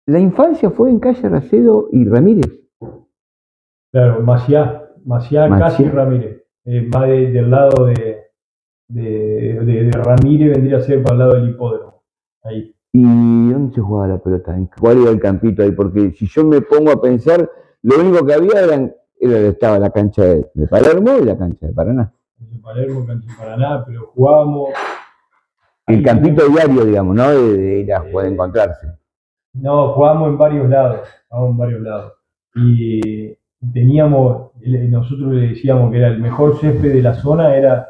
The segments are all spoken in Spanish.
La infancia fue en calle Racedo y Ramírez. Claro, Maciá, Casi y Ramírez. Más del lado de Ramírez vendría a ser para el lado del hipódromo. Ahí. ¿Y dónde se jugaba la pelota? ¿Cuál era el campito ahí? Porque si yo me pongo a pensar, lo único que había estaba la cancha de Palermo y la cancha de Paraná. Cancha de Palermo, cancha de Paraná, pero jugábamos. El campito diario, digamos, ¿no? De ir a poder encontrarse. No, jugábamos en varios lados. Y nosotros le decíamos que era el mejor césped de la zona, era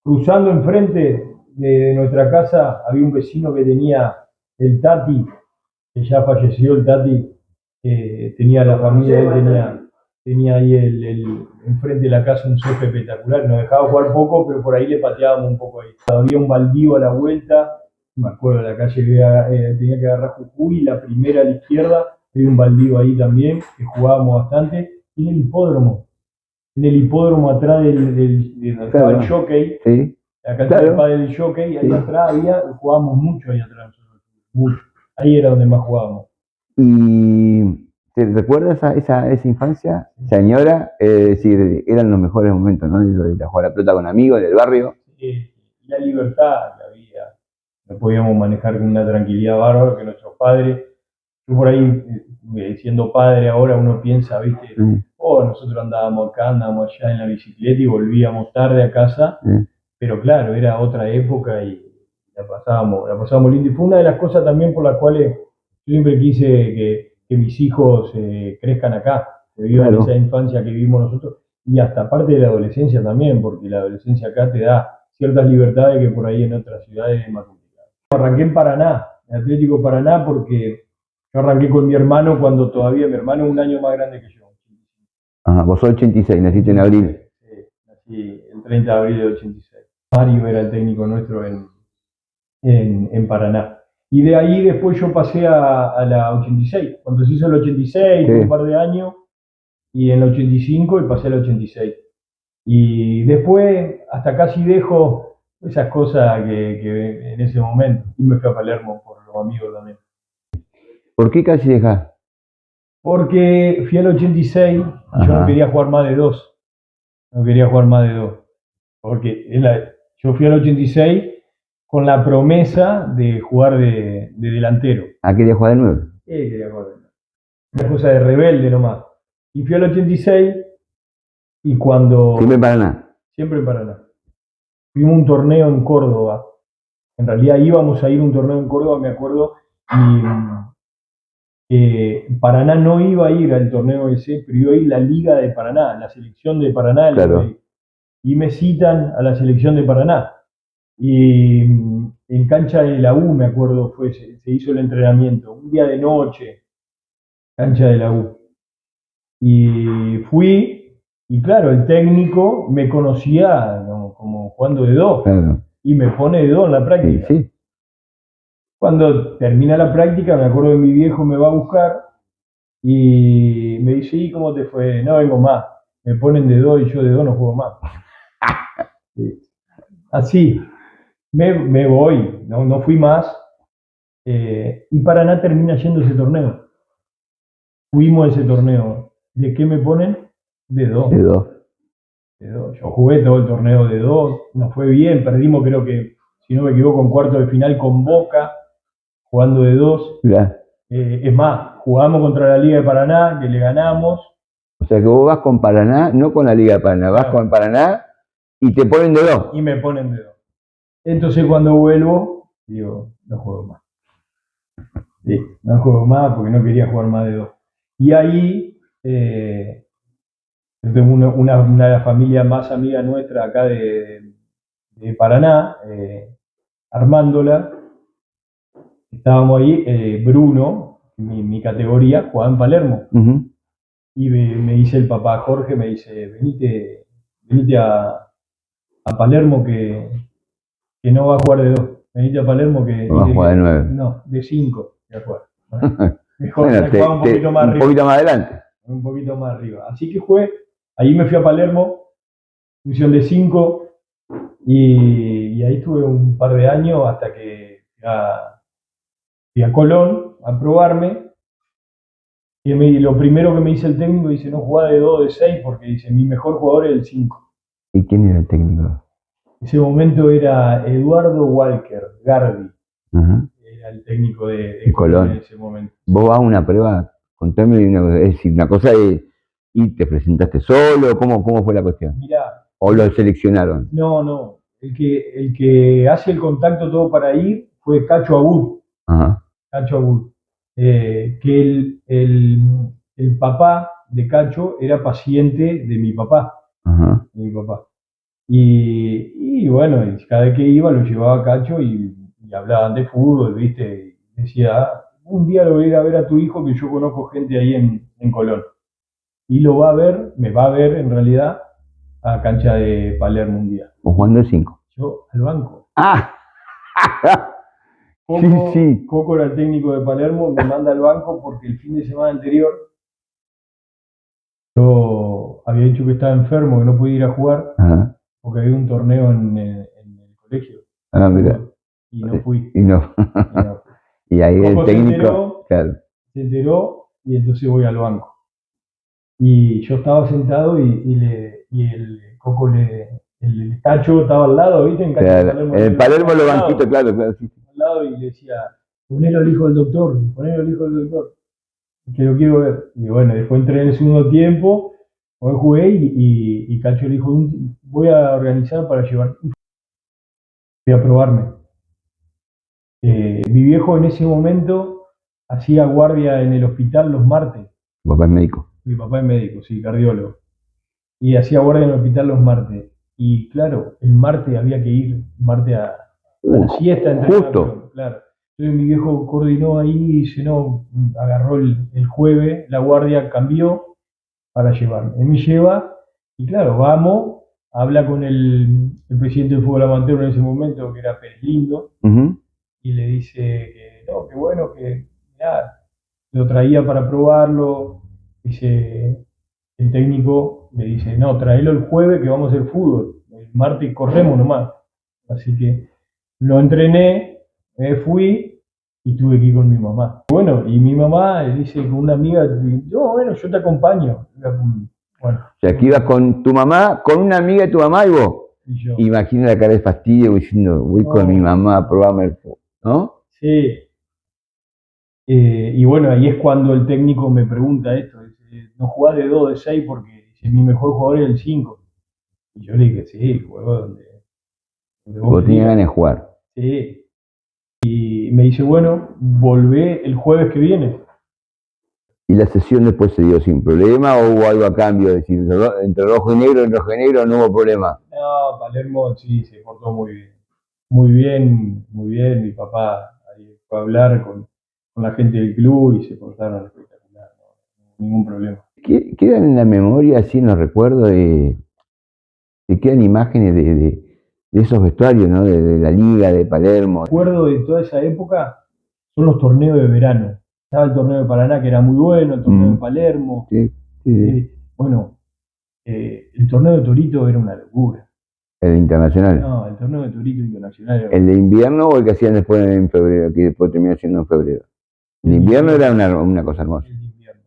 cruzando enfrente de nuestra casa, había un vecino que tenía el Tati, que ya falleció el Tati, tenía la familia, él tenía ahí enfrente de la casa un césped espectacular, nos dejaba jugar poco, pero por ahí le pateábamos un poco ahí. Había un baldío a la vuelta, me acuerdo, la calle tenía que agarrar Jujuy, la primera a la izquierda, había un baldío ahí también, que jugábamos bastante, y en el hipódromo atrás de donde estaba el jockey, sí, la cancha del padre del jockey, ahí atrás jugábamos mucho ahí atrás, mucho. Ahí era donde más jugábamos. ¿Y te recuerdas esa infancia, señora? Es decir, eran los mejores momentos, ¿no? De ir a jugar a la pelota con amigos del barrio. La libertad que había, lo podíamos manejar con una tranquilidad bárbara, que nuestros padres, yo por ahí, siendo padre ahora, uno piensa, viste, nosotros andábamos acá, andábamos allá en la bicicleta y volvíamos tarde a casa, pero claro, era otra época y la pasábamos lindo. Y fue una de las cosas también por las cuales yo siempre quise que mis hijos crezcan acá, que vivan esa infancia que vivimos nosotros, y hasta parte de la adolescencia también, porque la adolescencia acá te da ciertas libertades que por ahí en otras ciudades es más complicado. Arranqué en Paraná, en Atlético Paraná, porque yo arranqué con mi hermano cuando todavía mi hermano es un año más grande que yo. Ajá, vos sos 86, naciste en abril. Sí, nací el 30 de abril de 86. Mario era el técnico nuestro en Paraná. Y de ahí después yo pasé a la 86. Cuando se hizo el 86, tuve un par de años, y en el 85 y pasé al 86. Y después hasta casi dejo esas cosas que en ese momento. Y me fui a Palermo por los amigos también. ¿Por qué casi dejás? Porque fui al 86 y yo no quería jugar más de dos. No quería jugar más de dos. Porque yo fui al 86 con la promesa de jugar de delantero. Ah, quería jugar de nuevo. Quería jugar de nuevo. Una cosa de rebelde nomás. Y fui al 86 y cuando... Siempre en Paraná. Siempre en Paraná. Fuimos a un torneo en Córdoba. En realidad íbamos a ir a un torneo en Córdoba, me acuerdo, y Paraná no iba a ir al torneo ese, pero iba a ir la Liga de Paraná, la selección de Paraná. Claro. Y me citan a la selección de Paraná. Y en cancha de la U, me acuerdo, se hizo el entrenamiento, un día de noche, cancha de la U. Y fui, y claro, el técnico me conocía como jugando de dos, Claro. y me pone de dos en la práctica. Sí. Cuando termina la práctica, me acuerdo que mi viejo me va a buscar y me dice, ¿y cómo te fue? No vengo más. Me ponen de dos y yo de dos no juego más. Sí. Así, me voy, no fui más. Y Paraná termina yendo ese torneo. Fuimos a ese torneo. ¿De qué me ponen? De dos. De dos. Yo jugué todo el torneo de dos, nos fue bien, perdimos creo que, si no me equivoco, en cuarto de final con Boca, jugando de dos. Es más, jugamos contra la Liga de Paraná, que le ganamos. O sea que vos vas con Paraná, no con la Liga de Paraná, vas con Paraná y te ponen de dos. Y me ponen de dos. Entonces cuando vuelvo, digo, no juego más. Sí, no juego más porque no quería jugar más de dos. Y ahí, tengo una de las familias más amigas nuestra acá de Paraná, armándola. Estábamos ahí, Bruno, mi categoría, jugaba en Palermo. Y me dice el papá Jorge, me dice, venite a Palermo que no va a jugar de dos. Venite a Palermo que... No va a jugar de nueve. No, de cinco voy a jugar. Mejor, bueno, un poquito más arriba. Un poquito más adelante. Un poquito más arriba. Así que ahí me fui a Palermo, función de 5, y ahí estuve un par de años hasta que fui a Colón a probarme. Lo primero que me dice el técnico, dice, no jugá de 2 de 6 porque dice, mi mejor jugador es el 5. ¿Y quién era el técnico? En ese momento era Eduardo Walker, Gardi, Ajá. era el técnico de De Colón en Colón. ese momento. Vos vas a una prueba, contame, es decir, una cosa de, ¿y te presentaste solo? ¿Cómo fue la cuestión? Mirá, ¿O lo seleccionaron? no, el que hace el contacto todo para ir fue Cacho Abud. Ajá. Cacho Abud. Que el papá de Cacho era paciente de mi papá. Ajá. De mi papá. Y bueno, cada vez que iba lo llevaba a Cacho y hablaban de fútbol, ¿viste? Y decía, un día lo voy a ir a ver a tu hijo que yo conozco gente ahí en Colón. Y lo va a ver, me va a ver en realidad a cancha de Palermo un día. ¿O jugando el 5? Yo al banco. ¡Ah! Coco, Sí. Coco era el técnico de Palermo, me manda al banco porque el fin de semana anterior yo había dicho que estaba enfermo, que no podía ir a jugar, Ajá. porque había un torneo en el colegio. Ah, mira. Y no fui. Y no. Y no fui. Y ahí el Coco técnico, claro. se enteró y entonces voy al banco. Y yo estaba sentado y el Coco el Cacho estaba al lado, ¿viste? En Cacho de Claro. Palermo, En el Palermo al los lado, banquitos, claro, sí. al lado y le decía, ponelo al hijo del doctor, ponelo al hijo del doctor, que lo quiero ver. Y bueno, después entré en el segundo tiempo, hoy jugué y Cacho le dijo, voy a organizar para llevar, voy a probarme. Mi viejo en ese momento hacía guardia en el hospital los martes. Tu papá es médico. Mi papá es médico, sí, cardiólogo. Y hacía guardia en el hospital los martes. Y claro, el martes había que ir, martes a la siesta. Justo. Claro. Entonces mi viejo coordinó ahí, y no, agarró el jueves, la guardia cambió para llevarme. Él me lleva y claro, vamos, habla con el presidente del fútbol amateur en ese momento, que era Pérez Lindo, y le dice que no, que bueno, que mirá, lo traía para probarlo. Dice, el técnico le dice, no, tráelo el jueves que vamos a hacer fútbol. El martes corremos nomás. Así que lo entrené, fui y tuve que ir con mi mamá. Bueno, y mi mamá dice con una amiga, yo, bueno, yo te acompaño. Bueno, O sea, que ibas con tu mamá, con una amiga de tu mamá y vos. y yo. Imagina la cara de fastidio diciendo, voy con mi mamá a probarme el fútbol, ¿no? Sí. Y bueno, ahí es cuando el técnico me pregunta esto, dice, no jugás de 2 de 6 porque dice, mi mejor jugador es el 5. Y yo le dije, sí, juego donde Vos tenías ganas de jugar. Sí. Y me dice, bueno, volvé el jueves que viene. ¿Y la sesión después se dio sin problema o hubo algo a cambio? Es decir, entre rojo y negro no hubo problema. No, Palermo sí, se portó muy bien. Muy bien, muy bien. Mi papá ahí fue a hablar con la gente del club y se portaron espectacular. No, ningún problema. Quedan en la memoria, así en los recuerdos, te quedan imágenes de esos vestuarios, ¿no? De la liga, de Palermo. El recuerdo de toda esa época son los torneos de verano. Estaba el torneo de Paraná, que era muy bueno, el torneo de Palermo. Sí. Bueno, el torneo de Torito era una locura. ¿El internacional? No, el torneo de Torito internacional. ¿El de invierno o el que hacían después en febrero, que después terminó siendo en febrero? El de invierno era una cosa hermosa. El de invierno.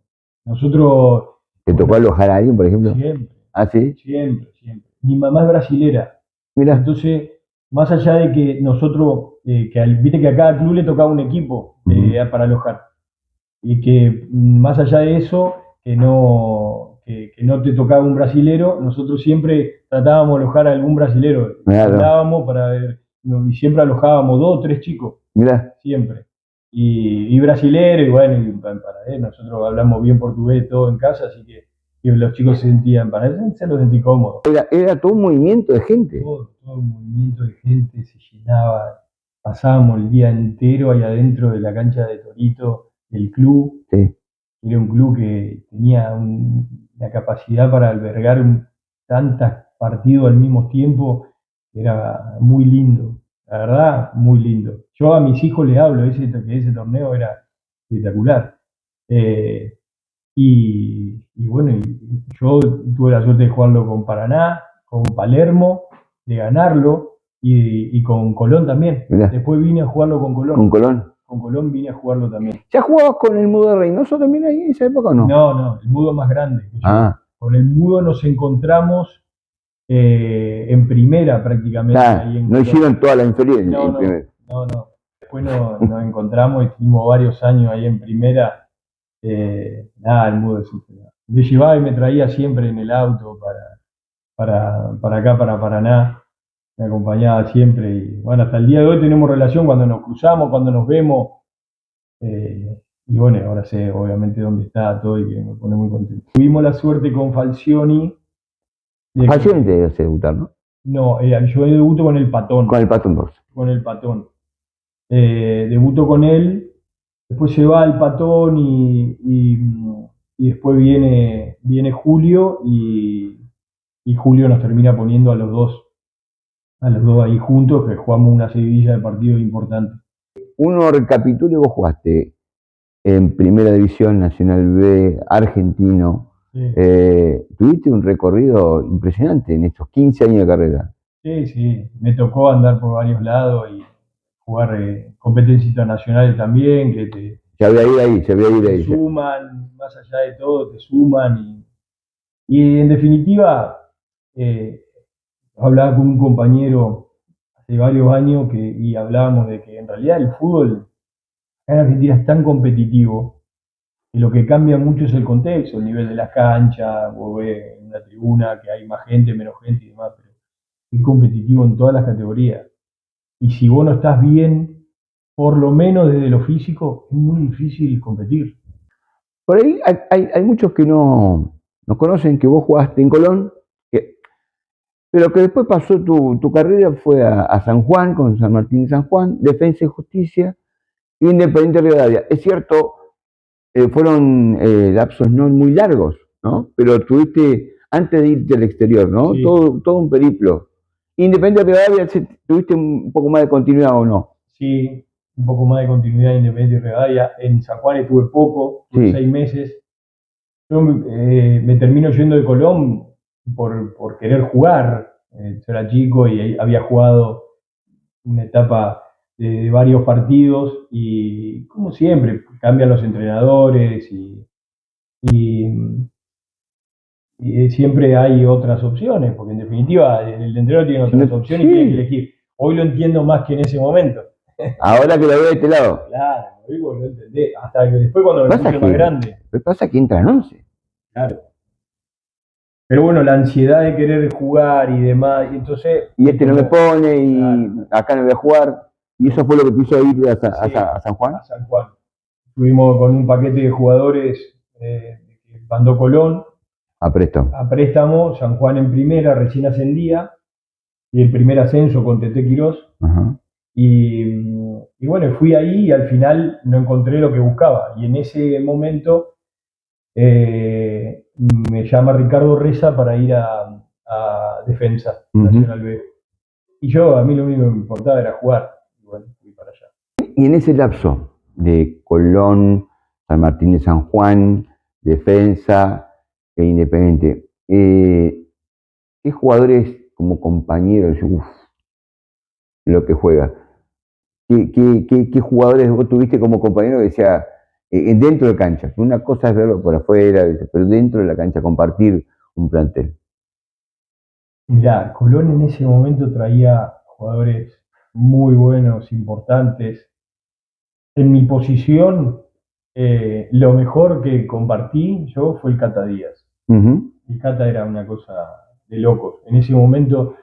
Nosotros... ¿Te tocó alojar a alguien, por ejemplo? Siempre. ¿Ah, sí? Siempre. Mi mamá es brasilera. Mira. Entonces, más allá de que nosotros, viste que a cada club le tocaba un equipo para alojar. Y que más allá de eso, que no te tocaba un brasilero, nosotros siempre tratábamos de alojar a algún brasilero. Claro. Hablábamos para ver, y siempre alojábamos 2 o 3 chicos. Mira. Siempre. Y brasilero, y bueno, nosotros hablamos bien portugués todo en casa, así que los chicos se sentían, para eso se los sentí cómodos. Era todo un movimiento de gente. Todo un movimiento de gente, se llenaba, pasábamos el día entero ahí adentro de la cancha de Torito, del club. Sí. Era un club que tenía la capacidad para albergar tantos partidos al mismo tiempo, era muy lindo, la verdad, muy lindo. Yo a mis hijos les hablo que ese torneo era espectacular. Y bueno, yo tuve la suerte de jugarlo con Paraná, con Palermo, de ganarlo, y con Colón también. Mirá. Después vine a jugarlo con Colón. ¿Con Colón? con Colón vine a jugarlo también. ¿Ya jugabas con el Mudo Reynoso también ahí en esa época o no? No, el Mudo más grande. Con el Mudo nos encontramos en primera prácticamente. Ahí en no hicieron toda la inferior en primera. No. Después nos encontramos y estuvimos varios años ahí en primera. El Mudo es impresionante. Me llevaba y me traía siempre en el auto para acá, para Paraná. Me acompañaba siempre y bueno, hasta el día de hoy tenemos relación cuando nos cruzamos, cuando nos vemos. Y bueno, ahora sé obviamente dónde está todo y que me pone muy contento. Tuvimos la suerte con Falcioni. Falcioni te debe debutar, ¿no? No, yo debuto con el Patón. Con el Patón 2. Con el Patón. Debuto con él, después se va el Patón y después viene Julio y Julio nos termina poniendo a los dos ahí juntos, que jugamos una seguidilla de partidos importantes. Uno recapitula y vos jugaste en Primera División, Nacional B, argentino. Sí. Tuviste un recorrido impresionante en estos 15 años de carrera. Sí, me tocó andar por varios lados y jugar competencias internacionales también, que te... Se había ido ahí. Te suman, más allá de todo, te suman y en definitiva, hablaba con un compañero hace varios años y hablábamos de que en realidad el fútbol en Argentina es tan competitivo que lo que cambia mucho es el contexto, el nivel de las canchas, vos ves en una tribuna que hay más gente, menos gente y demás, pero es competitivo en todas las categorías. Y si vos no estás bien, por lo menos desde lo físico, es muy difícil competir. Por ahí hay muchos que no conocen que vos jugaste en Colón, pero que después pasó tu carrera, fue a San Juan, con San Martín de San Juan, Defensa y Justicia, Independiente Rivadavia. Es cierto, fueron lapsos no muy largos, ¿no? Pero tuviste, antes de irte al exterior, ¿no? Sí. Todo un periplo. Independiente Rivadavia, ¿tuviste un poco más de continuidad o no? Sí, un poco más de continuidad en Independiente Rivadavia. En San Juan estuve poco, 6 meses. Yo me termino yendo de Colón por querer jugar. Yo era chico y había jugado una etapa de varios partidos y como siempre cambian los entrenadores y siempre hay otras opciones, porque en definitiva el entrenador tiene otras opciones y tiene que elegir. Hoy lo entiendo más que en ese momento. Ahora que lo veo de este lado. Claro, hoy vos lo entendés, hasta que después cuando me puse más grande. ¿Qué pasa? Que entran 11. Claro. Pero bueno, la ansiedad de querer jugar y demás, y entonces... Y no me pone, y acá no voy a jugar, y eso fue lo que te hizo ir a San Juan. A San Juan. Estuvimos con un paquete de jugadores que mandó Colón. A préstamo. A préstamo, San Juan en primera, recién ascendía, y el primer ascenso con Tete Quirós. Y bueno, fui ahí y al final no encontré lo que buscaba. Y en ese momento... me llama Ricardo Reza para ir a Defensa Nacional B. Y a mí lo único que me importaba era jugar. Y bueno, fui para allá. Y en ese lapso de Colón, San Martín de San Juan, Defensa e Independiente, ¿qué jugadores como compañeros, lo que juega? ¿Qué jugadores vos tuviste como compañero que decía, dentro de cancha? Una cosa es verlo por afuera, pero dentro de la cancha, compartir un plantel. Mirá, Colón en ese momento traía jugadores muy buenos, importantes. En mi posición, lo mejor que compartí yo fue el Cata Díaz. El Cata era una cosa de locos. En ese momento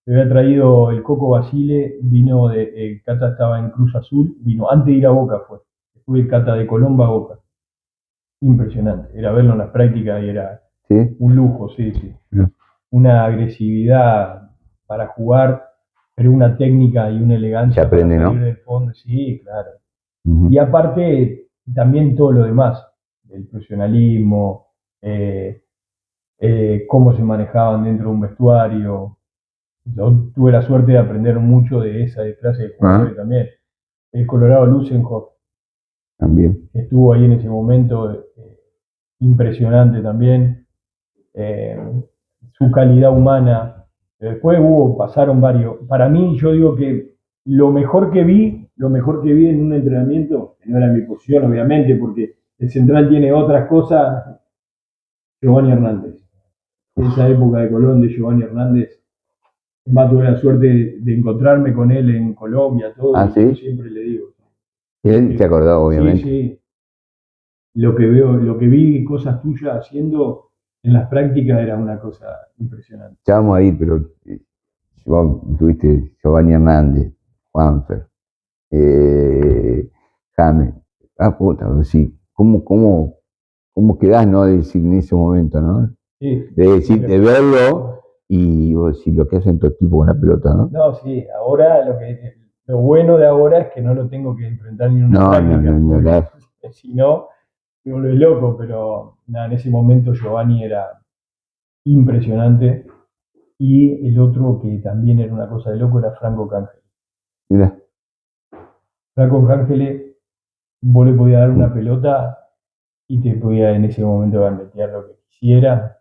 me había traído el Coco Basile, vino el Cata estaba en Cruz Azul, vino antes de ir a Boca fue. Fue el Cata de Colón a Boca. Impresionante. Era verlo en las prácticas y era un lujo, sí. Una agresividad para jugar, pero una técnica y una elegancia se aprende, para salir del fondo. Sí, claro. Y aparte, también todo lo demás, el profesionalismo, cómo se manejaban dentro de un vestuario. Yo tuve la suerte de aprender mucho de esa clase de jugadores también. El Colorado Lusenhoff también estuvo ahí en ese momento, impresionante también. Su calidad humana. Después pasaron varios. Para mí, yo digo que lo mejor que vi lo mejor que vi en un entrenamiento, que no era mi posición, obviamente, porque el central tiene otras cosas, Giovanni Hernández. Esa época de Colón, de Giovanni Hernández, más tuve la suerte de encontrarme con él en Colombia, todo, Ah, y yo ¿sí? siempre le digo. Él te acordaba, obviamente. Sí, sí. Lo que veo, lo que vi cosas tuyas haciendo en las prácticas era una cosa impresionante. Ya vamos a ir, pero vos tuviste Giovanni Hernández, Juanfer, James. Ah, puta, sí. ¿Cómo quedás, no? De decir en ese momento, ¿no? Sí, De decir, de verlo y vos decir lo que hacen tu equipo con la pelota, ¿no? no, sí, ahora lo bueno de ahora es que no lo tengo que enfrentar ni en una práctica, No, porque si no, me vuelve loco, pero nada, en ese momento Giovanni era impresionante y el otro que también era una cosa de loco era Franco Cángel. Mira, Franco Cángel, vos le podías dar una pelota y te podía en ese momento gambetear lo que quisiera.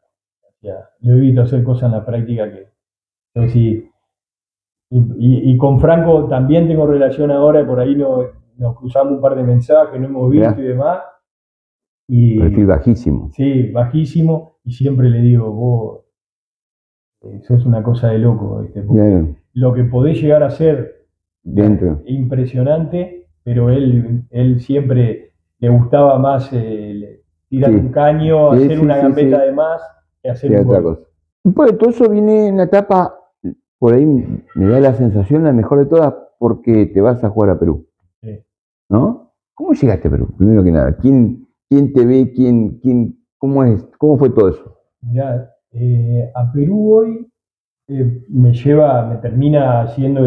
Ya, lo he visto hacer cosas en la práctica que, yo sí, y con Franco también tengo relación ahora, por ahí nos cruzamos un par de mensajes, no hemos visto y mirá, demás. perfil Y bajísimo. sí, bajísimo, y siempre le digo, vos, eso es una cosa de loco, ¿viste? Porque Mirá, lo que podés llegar a ser dentro. impresionante, pero él siempre le gustaba más tirar un Sí, caño, sí, hacer sí, una sí, gambeta sí. de más que hacer Sí, un otra gol. cosa. Después de todo eso viene en la etapa, por ahí me da la sensación, la mejor de todas, porque te vas a jugar a Perú, Sí. ¿no? ¿Cómo llegaste a Perú? Primero que nada, ¿quién te ve? ¿Cómo fue todo eso? Mirá, a Perú hoy me termina haciendo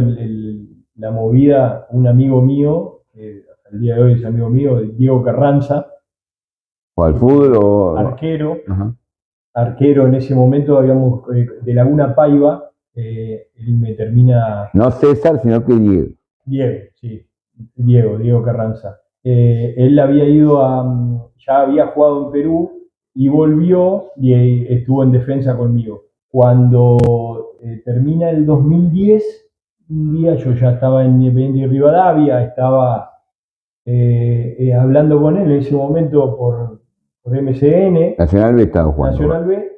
la movida un amigo mío, que hasta el día de hoy es amigo mío, Diego Carranza, ¿O al fútbol o...? arquero, Ajá. arquero en ese momento habíamos de Laguna Paiva, él me termina, No César, sino que Diego. Diego, sí, Diego Carranza. Él había ido ya había jugado en Perú y volvió y estuvo en defensa conmigo. Cuando termina el 2010, un día yo ya estaba en Independiente Rivadavia, estaba hablando con él en ese momento por MCN, Nacional B estaba jugando. Nacional B.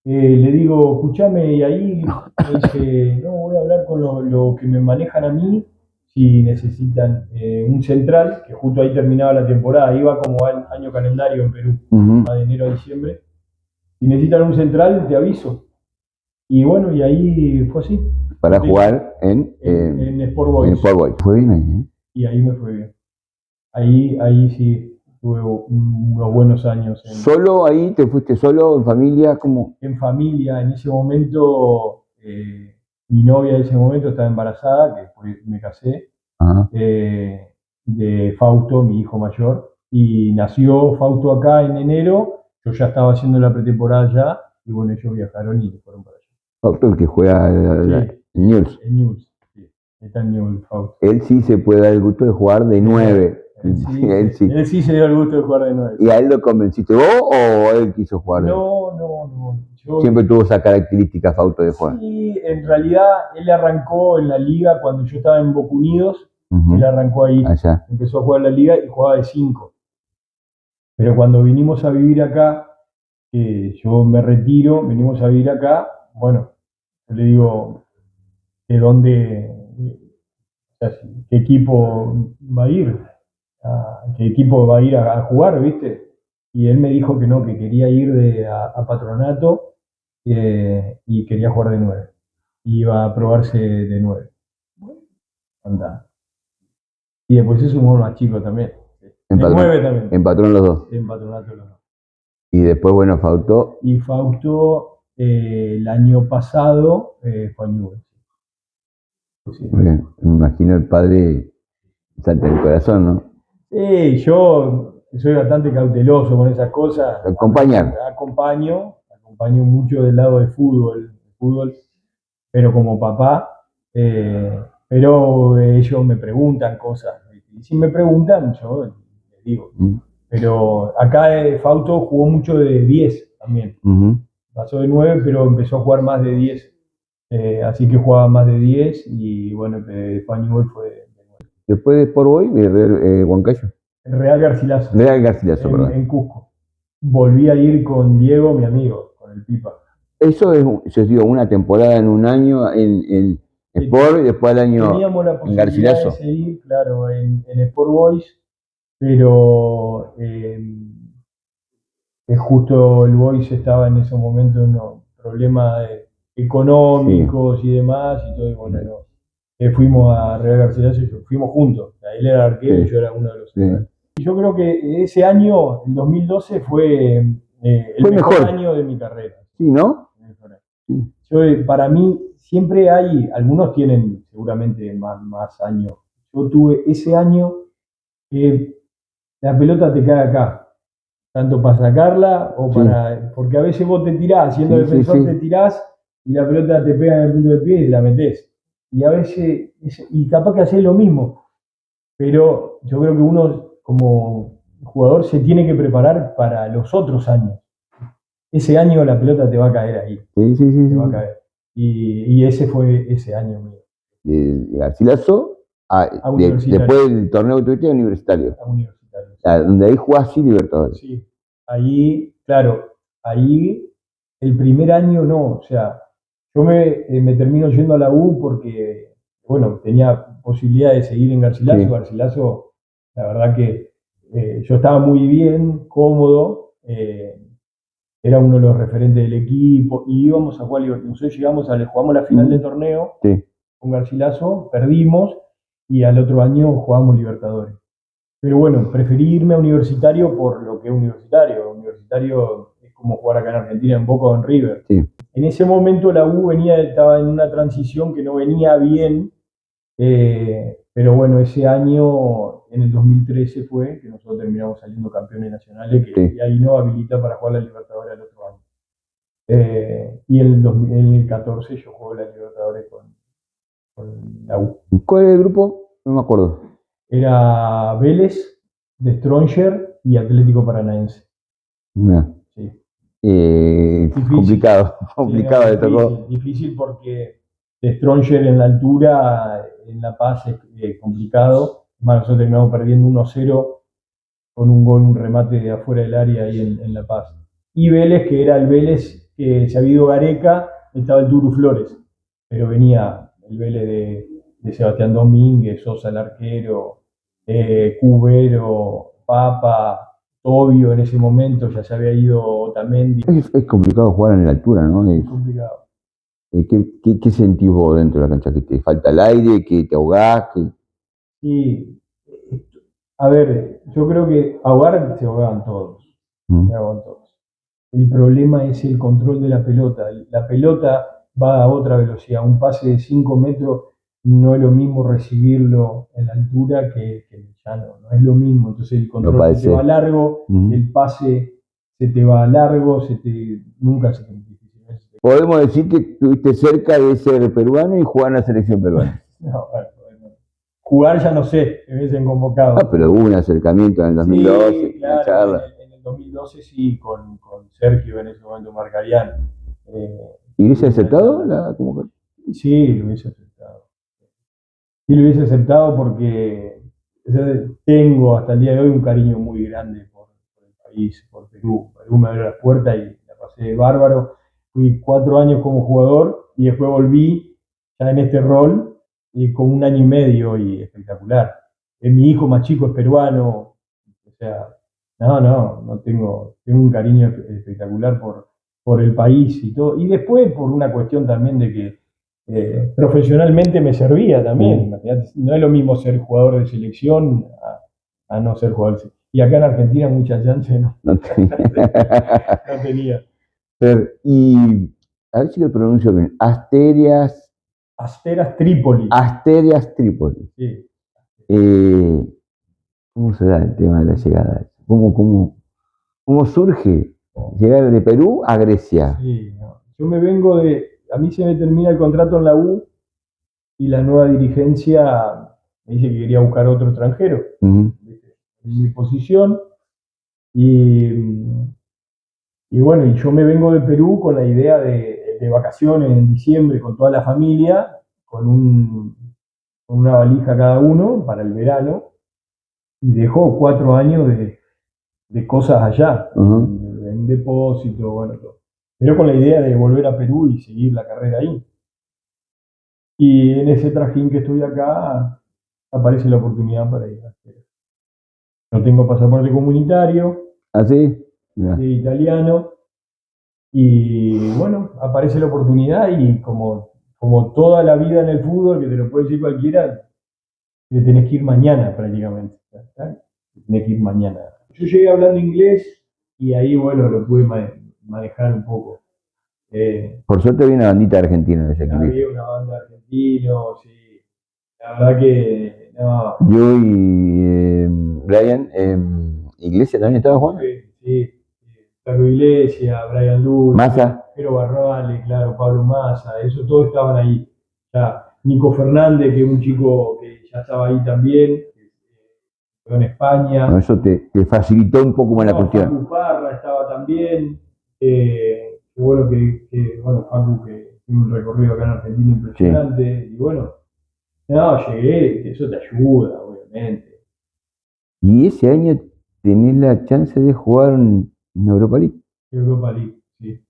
Le digo, escúchame, y ahí me dice, no, voy a hablar con lo que me manejan a mí, si necesitan un central, que justo ahí terminaba la temporada, iba como año calendario en Perú, de enero a diciembre. Si necesitan un central, te aviso. Y bueno, y ahí fue así. Para jugar en Sport Boys. En Sport Boys. Fue bien ahí, ¿eh? Y ahí me fue bien. Ahí sí tuve unos buenos años. ¿Solo ahí? ¿Te fuiste solo, en familia? ¿Cómo? En familia, en ese momento, mi novia de ese momento estaba embarazada, que después me casé, de Fausto, mi hijo mayor, y nació Fausto acá en enero, yo ya estaba haciendo la pretemporada ya, y bueno, ellos viajaron y fueron para allá. Fausto, el que juega en Newell's. En Newell's, sí, está en Newell's, Fausto. Él sí se puede dar el gusto de jugar de 9. Él sí se dio el gusto de jugar de 9. ¿Y a él lo convenciste vos o él quiso jugar? No. Siempre tuvo esa característica Fausto de jugar. Sí, en realidad él arrancó en la liga cuando yo estaba en Boca Unidos. Él arrancó ahí, allá. Empezó a jugar en la liga y jugaba de 5. Pero cuando vinimos a vivir acá, yo me retiro, venimos a vivir acá, bueno, yo le digo, ¿de dónde, o sea, qué equipo va a ir? ¿Qué equipo va a ir a jugar, viste? Y él me dijo que no, que quería ir a Patronato y quería jugar de 9. Iba a probarse de 9. Anda. Y después se sumó más chico también. En De 9 también. En Patrón los dos. En Patronato los dos. Y después, bueno, Fausto. Y Fausto el año pasado fue a Newell's. Sí. Me imagino el padre salta el corazón, ¿no? Sí, yo soy bastante cauteloso con esas cosas. Acompañar. Acompaño mucho del lado de fútbol, pero como papá, pero ellos me preguntan cosas. Y si me preguntan, yo les digo. Pero acá Fausto jugó mucho de 10 también. Pasó de 9, pero empezó a jugar más de 10. Así que jugaba más de 10 y bueno, Newell's fue de 9. Después de Sport Boys, Huancayo. El Real Garcilaso. Real Garcilaso, perdón. En Cusco. Volví a ir con Diego, mi amigo, con el Pipa. Eso es, yo digo, una temporada en un año en Sport y después al año teníamos la en posibilidad Garcilaso. de seguir, claro, en Sport Boys, pero justo el Boys estaba en ese momento en unos problemas económicos y demás, y todo, y bueno, fuimos a Real Garcilaso y fuimos juntos. Él era arquero y yo era uno de los centrales. Y yo creo que ese año, el 2012, fue el mejor año de mi carrera. Sí, ¿no? Yo, para mí, siempre hay, algunos tienen seguramente más años. Yo tuve ese año que la pelota te cae acá, tanto para sacarla o para. Porque a veces vos te tirás, siendo defensor te tirás y la pelota te pega en el punto de pie y la metés. Y a veces, y capaz que haces lo mismo, pero yo creo que uno como jugador se tiene que preparar para los otros años. Ese año la pelota te va a caer ahí. Te va a caer. Y ese fue ese año mío. De Garcilaso a Universitario. Después del torneo que tuviste, Universitario. A Universitario. Sí. Donde ahí jugás así Libertadores. Sí. Ahí, claro, ahí el primer año no. O sea, yo me termino yendo a la U porque, bueno, tenía posibilidad de seguir en Garcilaso. Sí. Garcilaso, la verdad que yo estaba muy bien, cómodo. Era uno de los referentes del equipo y íbamos a jugar. Nosotros jugamos la final del torneo con Garcilaso, perdimos y al otro año jugamos Libertadores. Pero bueno, preferí irme a Universitario por lo que es Universitario. Universitario es como jugar acá en Argentina, en Boca o en River. Sí. En ese momento la U estaba en una transición que no venía bien, pero bueno, ese año, en el 2013 fue que nosotros terminamos saliendo campeones nacionales, que ahí nos habilita para jugar la Libertadores al otro año. Y en el 14 yo jugué la Libertadores con la U. ¿Cuál es el grupo? No me acuerdo. Era Vélez, De Stronger y Atlético Paranaense. Sí. Complicado, complicado le tocó. Difícil porque De Stronger en la altura, en La Paz es complicado. Más nosotros terminamos perdiendo 1-0 con un remate de afuera del área ahí en La Paz. Y Vélez, que era el Vélez que se había ido Gareca, estaba el Turu Flores, pero venía el Vélez de Sebastián Domínguez, Sosa el arquero, Cubero, Papa, Tobio en ese momento, ya se había ido Otamendi. Es complicado jugar en la altura, ¿no? Es complicado. ¿Qué sentís vos dentro de la cancha? ¿Que te falta el aire? ¿Que te ahogás? Sí. A ver, yo creo que ahogar se ahogaban todos. Se ahogaban todos. El problema es el control de la pelota. La pelota va a otra velocidad. Un pase de 5 metros no es lo mismo recibirlo en la altura que en el llano. No es lo mismo. Entonces el control se te va largo, el pase se te va largo, nunca se te difícil. Podemos decir que estuviste cerca de ser peruano y jugar en la selección peruana. No, bueno. Jugar ya no sé, me hubiesen convocado. Pero hubo un acercamiento en el 2012. Sí, claro, en el 2012 sí, con Sergio en ese momento Marcarián. ¿Y hubiese aceptado la convocatoria? Sí, lo hubiese aceptado. Sí, lo hubiese aceptado porque tengo hasta el día de hoy un cariño muy grande por el país, por Perú. Perú me abrió las puertas y la pasé bárbaro. Fui 4 años como jugador y después volví ya en este rol y con 1 año y medio y espectacular. Mi hijo más chico es peruano, o sea, no tengo un cariño espectacular por el país y todo. Y después por una cuestión también de que profesionalmente me servía también. No es lo mismo ser jugador de selección a no ser jugador de selección. Y acá en Argentina muchas chances no tenía. Y a ver si lo pronuncio bien. Asteras Trípoli. Asteras Trípoli. Sí. ¿Cómo se da el tema de la llegada? ¿Cómo surge llegar de Perú a Grecia? Sí, no. Yo me vengo a mí se me termina el contrato en la U y la nueva dirigencia me dice que quería buscar otro extranjero en mi posición y bueno, y yo me vengo de Perú con la idea de vacaciones en diciembre con toda la familia, con con una valija cada uno para el verano, y dejó 4 años de cosas allá, en depósito, bueno, todo. Pero con la idea de volver a Perú y seguir la carrera ahí. Y en ese trajín que estoy acá, aparece la oportunidad para ir a hacer. No tengo pasaporte comunitario, ¿Ah, sí? Mirá. de italiano, y bueno, aparece la oportunidad y como toda la vida en el fútbol, que te lo puede decir cualquiera, te tenés que ir mañana prácticamente. ¿Tá? Tenés que ir mañana. Yo llegué hablando inglés y ahí, bueno, lo pude manejar un poco. Por suerte había una bandita argentina en ese equipo. Había una banda argentina, sí. La verdad que no. Yo y Brian, Iglesia también estaba jugando. Sí. Flaco Iglesias, Brian Luz, Massa. Pero Barrales, claro, Pablo Massa, eso todos estaban ahí. Ya, Nico Fernández, que es un chico que ya estaba ahí también, quedó en España. No, eso te facilitó un poco más la cuestión. Facu Parra estaba también. Bueno, bueno, Facu que tiene un recorrido acá en Argentina impresionante. Sí. Y bueno, no, llegué, eso te ayuda, obviamente. Y ese año tenés la chance de jugar en Europa League. Europa League, sí.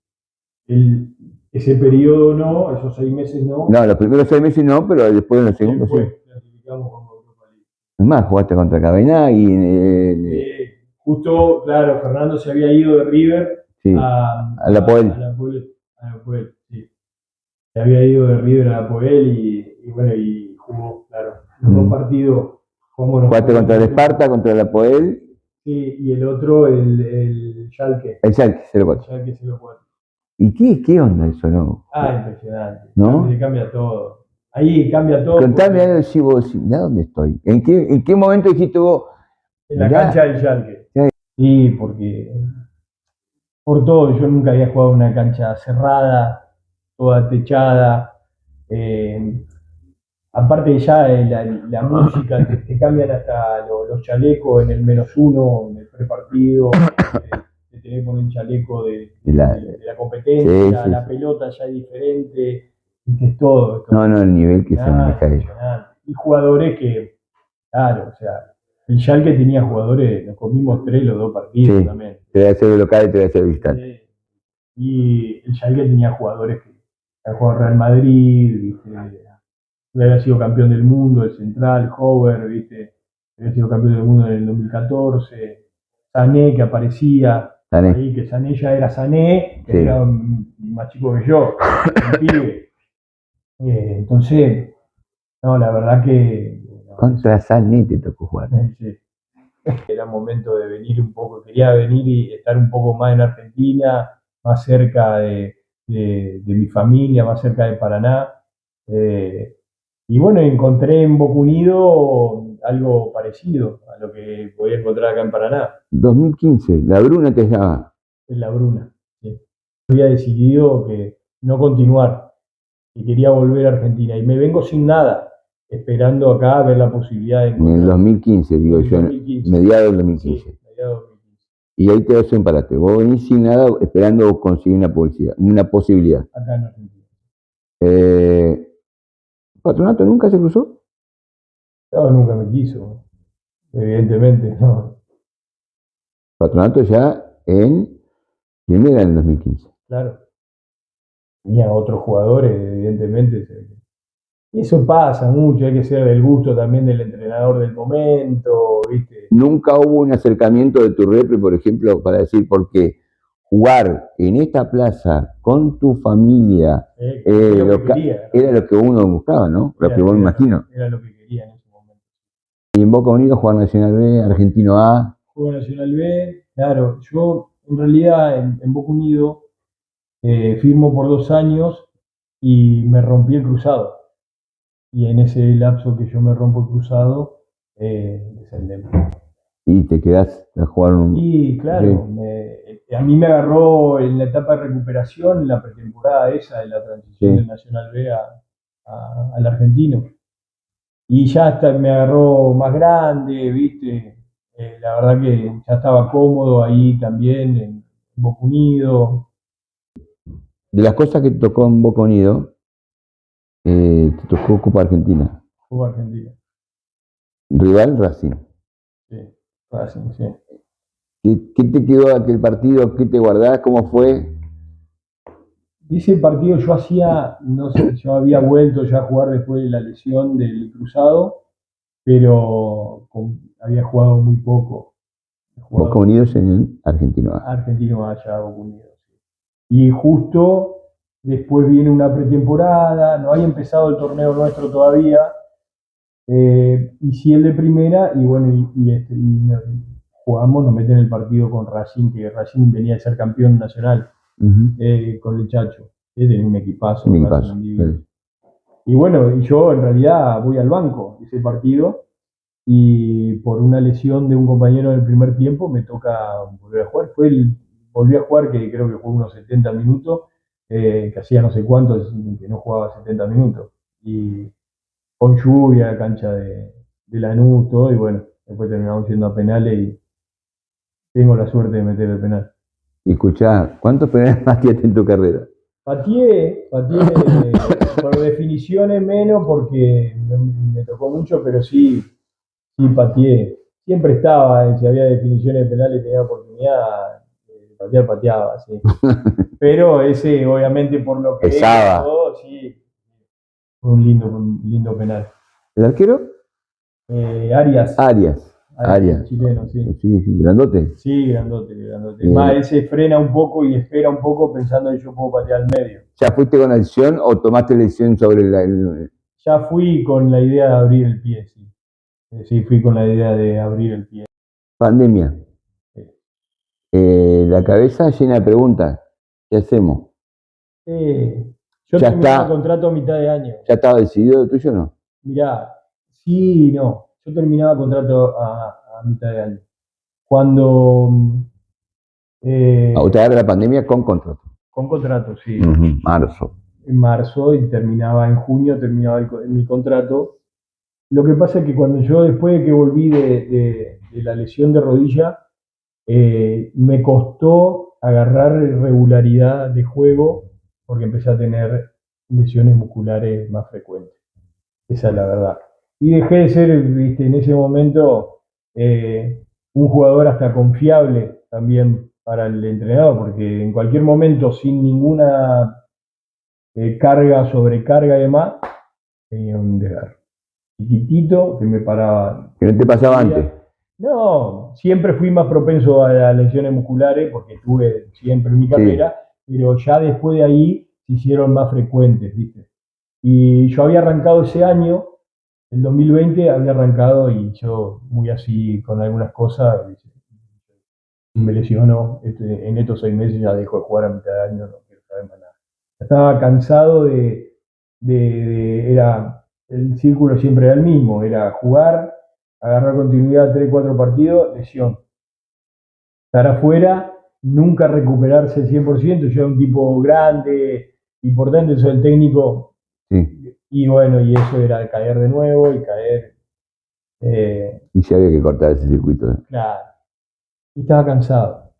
Ese periodo no, esos 6 meses no. No, los primeros 6 meses no, pero después en los segundos sí. Clasificamos como Europa League. Es más, jugaste contra Cabenagui. Justo, claro, Fernando se había ido de River, sí, a la Poel. Sí. Se había ido de River a la Poel y bueno, y jugó, claro. Los 2 partidos. Jugaste contra el Esparta, contra la Poel. Sí, y el otro, el Schalke. El Schalke 04. El Schalke 04. ¿Y qué onda eso, no? Impresionante. ¿No? Cambia todo. Ahí cambia todo. Contame algo, si vos, ¿ya dónde estoy? ¿En qué momento dijiste vos? En la cancha del Schalke. Sí, porque por todo, yo nunca había jugado en una cancha cerrada, toda techada. Aparte ya la música, te cambian hasta los chalecos en el -1, en el prepartido, te tenés que poner un chaleco de la competencia, la pelota ya es diferente, es todo. No, el nivel que se maneja eso. Y jugadores que, claro, o sea, el Schalke tenía jugadores, nos comimos 3 los 2 partidos también. Te voy a hacer local y te voy a hacer visitante. Y el Schalke tenía jugadores que habían jugado Real Madrid, ¿viste? Había sido campeón del mundo, el central, Hover, ¿viste? Había sido campeón del mundo en el 2014. Sané, que aparecía ahí, que Sané ya era Sané, que era más chico que yo, un pibe. Entonces, no, la verdad que... Contra Sané te tocó jugar. Sí. Era momento de venir un poco, quería venir y estar un poco más en Argentina, más cerca de mi familia, más cerca de Paraná. Y bueno, encontré en Boca Unido algo parecido a lo que podía encontrar acá en Paraná. 2015, la Bruna te llama. En la Bruna, sí. Había decidido que no continuar, que quería volver a Argentina. Y me vengo sin nada, esperando acá a ver la posibilidad de encontrar. En el 2015, digo yo, mediados del 2015. Sí, mediados del 2015. Y ahí te desemparaste. Vos venís sin nada esperando conseguir una posibilidad. Acá en Argentina. ¿Patronato nunca se cruzó? No, nunca me quiso. Evidentemente, no. Patronato ya en primera en el 2015. Claro. Tenía otros jugadores, evidentemente. Y eso pasa mucho, hay que ser del gusto también del entrenador del momento, ¿viste? Nunca hubo un acercamiento de tu repre, por ejemplo, para decir por qué jugar en esta plaza con tu familia era lo que uno buscaba, ¿no? Lo que vos me imagino. Era lo que quería en ese momento. Y en Boca Unidos jugar Nacional B, Argentino A. Juego Nacional B, claro. Yo en realidad en Boca Unidos firmo por 2 años y me rompí el cruzado. Y en ese lapso que yo me rompo el cruzado, descendemos. Y te quedás a jugar un... Y claro, a mí me agarró en la etapa de recuperación, en la pretemporada esa de la transición del Nacional B al argentino. Y ya hasta me agarró más grande, ¿viste? La verdad que ya estaba cómodo ahí también, en Boca Unidos. De las cosas que te tocó en Boca Unidos, te tocó Copa Argentina. Fútbol argentino. Rival Racing. Sí, Racing, sí. ¿Qué te quedó de aquel partido? ¿Qué te guardás? ¿Cómo fue? Ese partido yo hacía, no sé, yo había vuelto ya a jugar después de la lesión del cruzado, pero había jugado muy poco. Boca Unidos en el Argentino A. Argentino allá, Boca Unidos. Y justo después viene una pretemporada, no había empezado el torneo nuestro todavía, y sí el de primera, y bueno, jugamos, nos meten el partido con Racing, que Racing venía a ser campeón nacional, con el Chacho, tenía un equipazo. Un equipazo. Y bueno, y yo en realidad voy al banco ese partido, y por una lesión de un compañero en el primer tiempo me toca volver a jugar. Volví a jugar, que creo que fue unos 70 minutos, que hacía no sé cuánto que no jugaba 70 minutos. Y con lluvia, cancha de Lanús, todo, y bueno, después terminamos yendo a penales y tengo la suerte de meter el penal. Y escuchá, ¿cuántos penales pateaste en tu carrera? Pateé por definiciones menos porque me tocó mucho, pero sí pateé. Siempre estaba, si había definiciones penales tenía oportunidad, patear, pateaba, sí. Pero ese, obviamente, por lo que pesaba. todo, sí, fue un lindo penal. ¿El arquero? Arias. Arias. Chileno, sí. Sí, grandote. Sí, grandote. Más, él se frena un poco y espera un poco pensando que yo puedo patear al medio. ¿Ya fuiste con la decisión o tomaste la decisión sobre Ya fui con la idea de abrir el pie, sí. Sí, fui con la idea de abrir el pie. Pandemia. Sí. La cabeza llena de preguntas. ¿Qué hacemos? Yo terminaba el contrato a mitad de año. ¿Ya estaba decidido el tuyo o no? Mirá, sí, no. Yo terminaba el contrato a mitad de año. Cuando... ¿O te agarra la pandemia con contrato? Con contrato, sí. Marzo. En marzo y terminaba en junio, terminaba mi contrato. Lo que pasa es que cuando yo, después de que volví de la lesión de rodilla, me costó agarrar regularidad de juego porque empecé a tener lesiones musculares más frecuentes. Esa es la verdad. Y dejé de ser, viste, en ese momento un jugador hasta confiable también para el entrenador, porque en cualquier momento, sin ninguna carga, sobrecarga y demás, tenía un desgarro. Chiquitito que me paraba. ¿Que no te pasaba antes? No, siempre fui más propenso a las lesiones musculares porque tuve siempre en mi carrera, pero ya después de ahí se hicieron más frecuentes, ¿viste? Y yo había arrancado ese año, el 2020 había arrancado y yo muy así con algunas cosas, me lesionó, en estos 6 meses ya dejo de jugar a mitad de año, no quiero saber más nada. Estaba cansado era, el círculo siempre era el mismo, era jugar, agarrar continuidad 3, 4 partidos, lesión. Estar afuera, nunca recuperarse al 100%, yo era un tipo grande, importante, soy el técnico, y bueno, y eso era caer de nuevo y caer. Y se había que cortar ese circuito. Claro, y estaba cansado,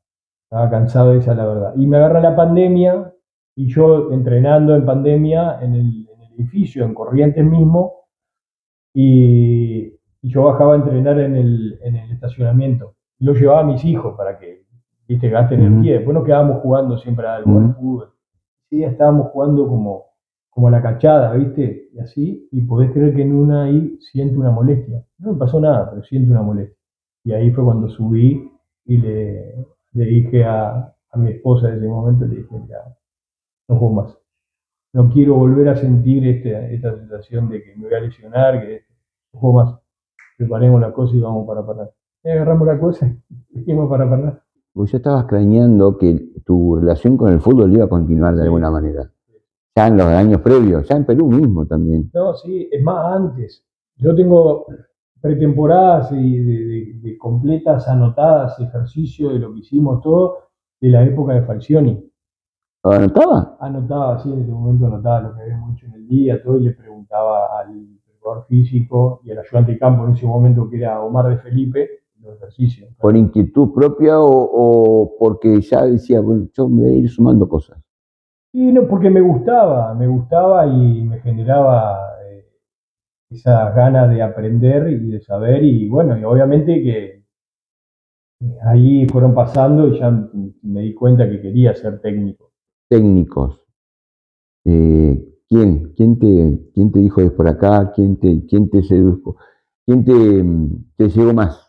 esa es la verdad. Y me agarra la pandemia, y yo entrenando en pandemia en el edificio, en Corrientes mismo, y yo bajaba a entrenar en el estacionamiento. Lo llevaba a mis hijos para que, viste, gasten energía. Después nos quedábamos jugando siempre algo, al fútbol. Sí, estábamos jugando como a la cachada, viste, y así, y podés creer que en una ahí siento una molestia. No me pasó nada, pero siento una molestia. Y ahí fue cuando subí y le dije a mi esposa en ese momento, le dije, mira, no juego más. No quiero volver a sentir esta sensación de que me voy a lesionar, que no juego más. Preparemos la cosa y vamos para Paraná. Agarramos la cosa y dijimos para Paraná. Vos ya estabas craneando que tu relación con el fútbol iba a continuar de alguna manera. Ya en los años previos, ya en Perú mismo también. No, sí, es más, antes. Yo tengo pretemporadas y de completas anotadas, ejercicio de lo que hicimos todo, de la época de Falcioni. ¿Anotaba? Anotaba, sí, en ese momento anotaba lo que habíamos hecho en el día, todo, y le preguntaba al preparador físico y al ayudante de campo en ese momento, que era Omar de Felipe, los ejercicios. ¿Por inquietud propia o porque ya decía, bueno, yo me voy a ir sumando cosas? Sí, no, porque me gustaba y me generaba esas ganas de aprender y de saber, y bueno, y obviamente que ahí fueron pasando y ya me di cuenta que quería ser técnico. Técnicos. ¿Quién te dijo es por acá? ¿Quién te sedujo? ¿Quién te llegó más?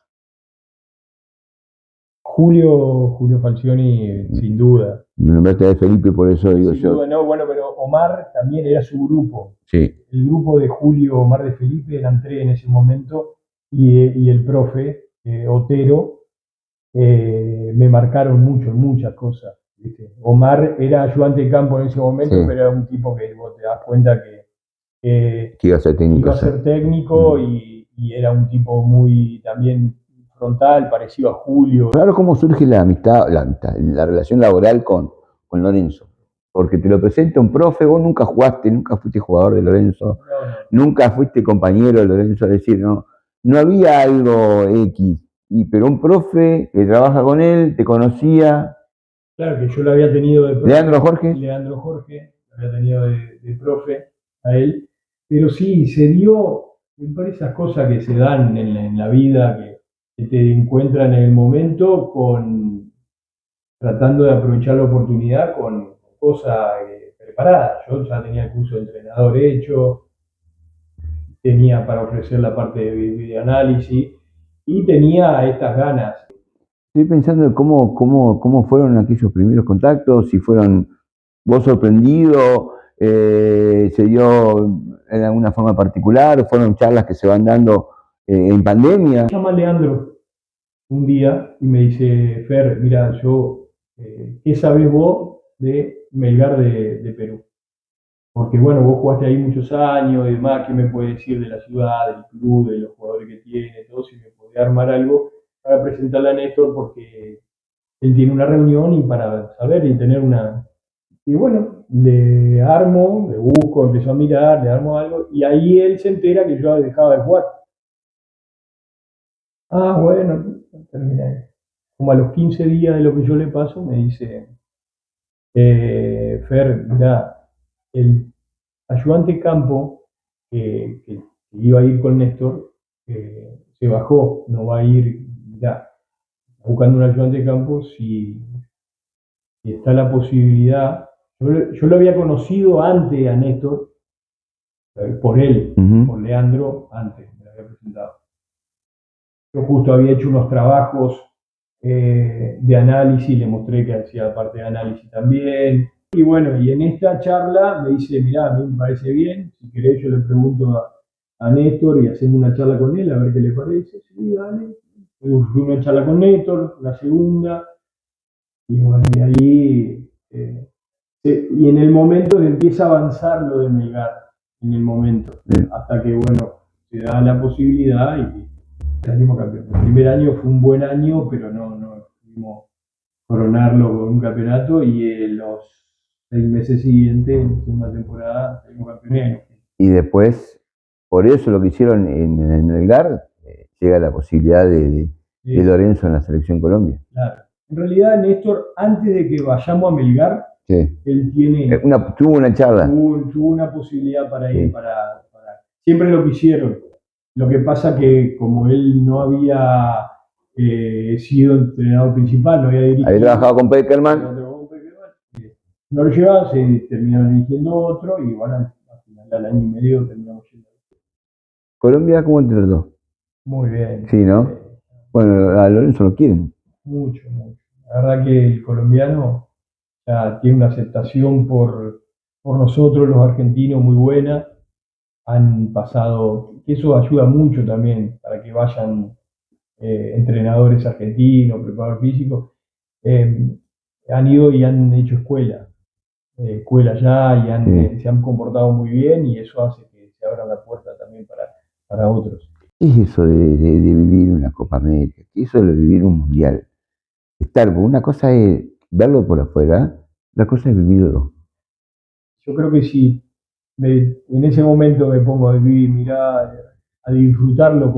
Julio Falcioni, sin duda. Me nombraste de Felipe, por eso digo Sin yo. duda, no, bueno, pero Omar también era su grupo. Sí. El grupo de Julio, Omar de Felipe, eran tres en ese momento, y el profe, Otero, me marcaron mucho en muchas cosas. ¿Viste? Omar era ayudante de campo en ese momento, Sí. pero era un tipo que vos te das cuenta que Que iba a ser técnico. iba a ser técnico y era un tipo muy también frontal, parecido a Julio. Claro, cómo surge la amistad, la relación laboral con Lorenzo. Porque te lo presenta un profe, vos nunca jugaste, nunca fuiste jugador de Lorenzo, nunca fuiste compañero de Lorenzo, es decir, no había algo X, pero un profe que trabaja con él, te conocía. Claro que yo lo había tenido de profe. ¿Leandro Jorge? Leandro Jorge, lo había tenido de profe a él. Pero sí, se dio, por esas cosas que se dan en la vida, que te encuentran en el momento, tratando de aprovechar la oportunidad con cosas preparadas. Yo ya tenía el curso de entrenador hecho, tenía para ofrecer la parte de videoanálisis y tenía estas ganas. Estoy pensando en cómo fueron aquellos primeros contactos, si fueron vos sorprendido, se dio en alguna forma particular, o fueron charlas que se van dando en pandemia. Me llama Leandro un día y me dice, Fer, mira, ¿qué sabés vos de Melgar de Perú? Porque bueno, vos jugaste ahí muchos años y demás, ¿qué me puedes decir de la ciudad, del club, de los jugadores que tiene, todo? Si me podés armar algo para presentarle a Néstor, porque él tiene una reunión y para saber y tener una... Y bueno, le armo, le busco, empezó a mirar, le armo algo, y ahí él se entera que yo dejaba de jugar. Ah, bueno, terminé. Como a los 15 días de lo que yo le paso, me dice, Fer, mira, el ayudante campo que iba a ir con Néstor se bajó, no va a ir, mirá, buscando un ayudante de campo si está la posibilidad. Yo lo había conocido antes a Néstor, por él, por Leandro, antes me lo había presentado. Yo justo había hecho unos trabajos de análisis, le mostré que hacía parte de análisis también. Y bueno, y en esta charla me dice, mirá, a mí me parece bien, si querés yo le pregunto a Néstor y hacemos una charla con él, a ver qué le parece. Sí, dale. Fui una charla con Néstor, la segunda, y bueno, y ahí, y en el momento que empieza a avanzar lo de Melgar, en el momento, hasta que, bueno, se da la posibilidad y salimos campeones. El primer año fue un buen año, pero no pudimos coronarlo con un campeonato y en los 6 meses siguientes, en la segunda temporada, salimos campeones. Y después, por eso lo que hicieron en el Melgar, llega la posibilidad de Lorenzo en la Selección Colombia. Claro. En realidad, Néstor, antes de que vayamos a Melgar, sí. Él tiene... tuvo una charla. Tuvo una posibilidad para ir, siempre lo quisieron. Lo que pasa que como él no había sido entrenador principal, no había dirigido... Había trabajado con Peckerman. No lo llevaba, se terminaron eligiendo otro y bueno, al final al año y medio terminamos yendo. ¿Colombia cómo te trató? Muy bien. Sí, ¿no? Bueno, a Lorenzo lo quieren. Mucho. La verdad que el colombiano tiene una aceptación por nosotros los argentinos muy buena. Han pasado, eso ayuda mucho también para que vayan entrenadores argentinos, preparadores físicos, han ido y han hecho escuela ya y se han comportado muy bien y eso hace que se abra la puerta también para otros. ¿Qué es eso de vivir una Copa América? ¿Qué es eso de vivir un Mundial? Una cosa es verlo por afuera, la cosa es vivirlo. Yo creo que si en ese momento me pongo a vivir, mirar, a disfrutarlo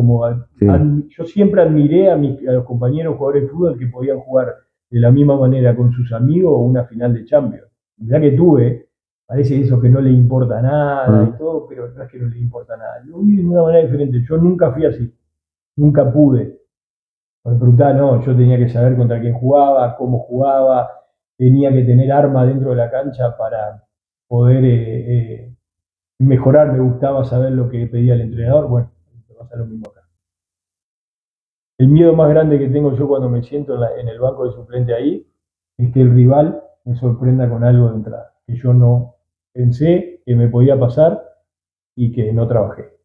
yo siempre admiré a los compañeros jugadores de fútbol que podían jugar de la misma manera con sus amigos una final de Champions. Mirá que tuve parece eso que no le importa nada y Ah, todo, pero no es que no le importa nada. Lo vi de una manera diferente. Yo nunca fui así, nunca pude. Me preguntaba, no, yo tenía que saber contra quién jugaba, cómo jugaba, tenía que tener arma dentro de la cancha para poder mejorar. Me gustaba saber lo que pedía el entrenador. Bueno, me pasa lo mismo acá. El miedo más grande que tengo yo cuando me siento en el banco de suplente ahí es que el rival me sorprenda con algo de entrada, que yo no pensé que me podía pasar y que no trabajé.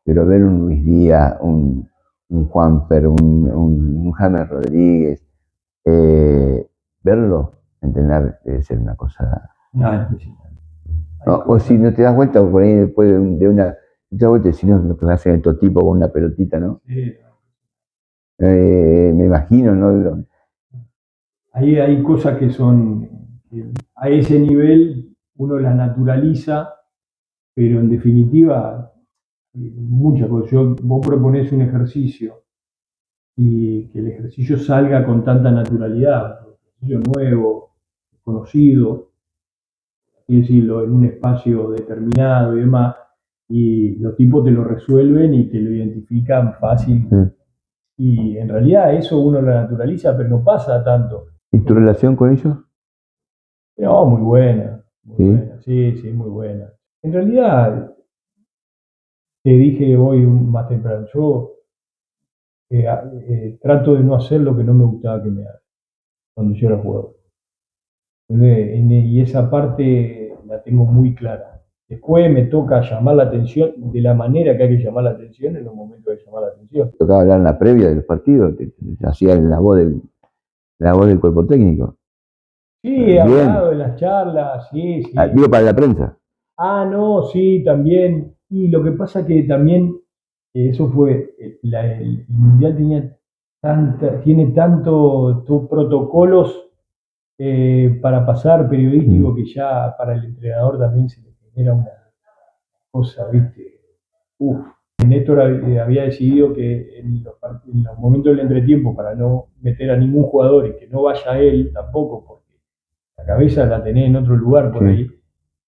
pero ver un Luis Díaz, un Juanfer, un James Rodríguez, verlo, entrenar debe ser una cosa. Nada especial. No, o si no te das vuelta, por ahí después de una. Te das vuelta, si no, lo que hacen estos tipos con una pelotita, ¿no? Sí. Me imagino, ¿no? Ahí hay cosas que son, a ese nivel uno las naturaliza, pero en definitiva, muchas cosas. Vos proponés un ejercicio y que el ejercicio salga con tanta naturalidad, un ejercicio nuevo, conocido, así decirlo, en un espacio determinado y demás, y los tipos te lo resuelven y te lo identifican fácil. Sí. Y en realidad eso uno lo naturaliza, pero no pasa tanto. ¿Y tu relación con ellos? No, muy buena, muy Sí. buena, sí, sí, muy buena. En realidad, te dije hoy más temprano, yo trato de no hacer lo que no me gustaba que me hagan cuando yo era jugador. Y esa parte la tengo muy clara. Después me toca llamar la atención de la manera que hay que llamar la atención en los momentos de llamar la atención. Tocaba hablar en la previa de los partidos, hacía la voz del cuerpo técnico. Sí, he Bien. hablado en las charlas, sí, sí. Digo para la prensa. Ah, no, sí, también. Y lo que pasa que también eso fue, el Mundial tiene tantos protocolos para pasar periodístico que ya para el entrenador también se le genera una cosa, ¿viste? Uf. Néstor había decidido que en los momentos del entretiempo, para no meter a ningún jugador y que no vaya él tampoco, porque la cabeza la tenés en otro lugar por ahí,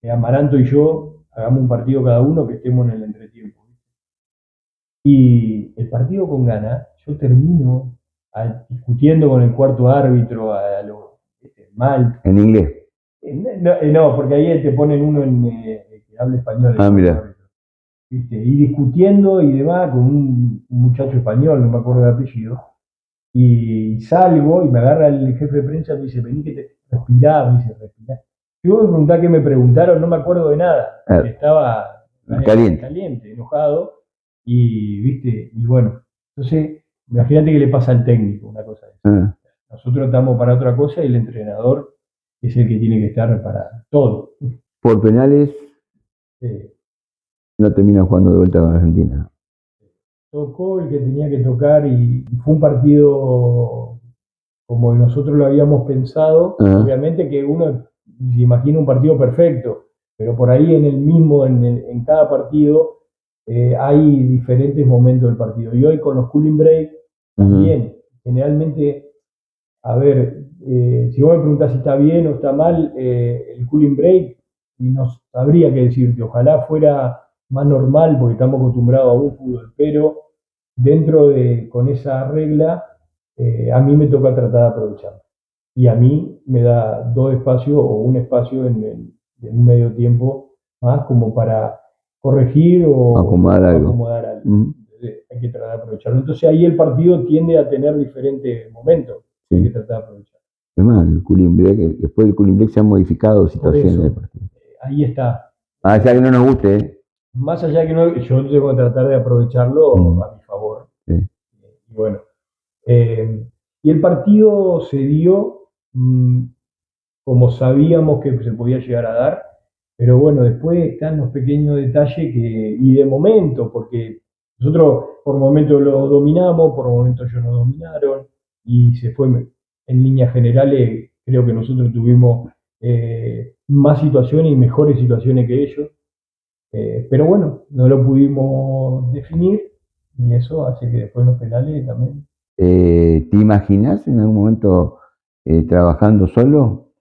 que Amaranto y yo hagamos un partido cada uno que estemos en el entretiempo. Y el partido con Ghana, yo termino discutiendo con el cuarto árbitro, mal. En inglés. No, porque ahí te ponen uno que habla español. Ah, mira. ¿Viste? Y discutiendo y demás con un muchacho español, no me acuerdo de apellido. Y salgo y me agarra el jefe de prensa y me dice, vení que te respirá, me dice, respirá. Yo me pregunté qué me preguntaron, no me acuerdo de nada, porque estaba caliente, enojado, y viste, y bueno, entonces, imagínate que le pasa al técnico una cosa de esa. Nosotros estamos para otra cosa y el entrenador es el que tiene que estar para todo. Por penales no termina jugando de vuelta con Argentina. Tocó el que tenía que tocar y fue un partido como nosotros lo habíamos pensado. Obviamente que uno se imagina un partido perfecto, pero por ahí en el mismo, en cada partido, hay diferentes momentos del partido. Y hoy con los cooling break también, generalmente, a ver, si vos me preguntás si está bien o está mal el cooling break, y no sabría qué decirte. Ojalá fuera más normal porque estamos acostumbrados a un fútbol, pero dentro de, con esa regla, a mí me toca tratar de aprovecharlo. Y a mí me da dos espacios o un espacio en un medio tiempo más como para corregir o acomodar algo. Entonces, hay que tratar de aprovecharlo. Entonces ahí el partido tiende a tener diferentes momentos. Sí. Hay que tratar de aprovechar. Además, después del cooling break se han modificado situaciones del partido. Ahí está. Ah, ya que no nos guste. Más allá de que no, yo tengo que tratar de aprovecharlo a mi favor. Sí. Y bueno. Y el partido se dio como sabíamos que se podía llegar a dar, pero bueno, después están los pequeños detalles y de momento, porque nosotros por momentos lo dominamos, por momentos ellos nos dominaron, y se fue en líneas generales, creo que nosotros tuvimos más situaciones y mejores situaciones que ellos, pero bueno, no lo pudimos definir, y eso hace que después los penales también. ¿Te imaginas en algún momento trabajando solo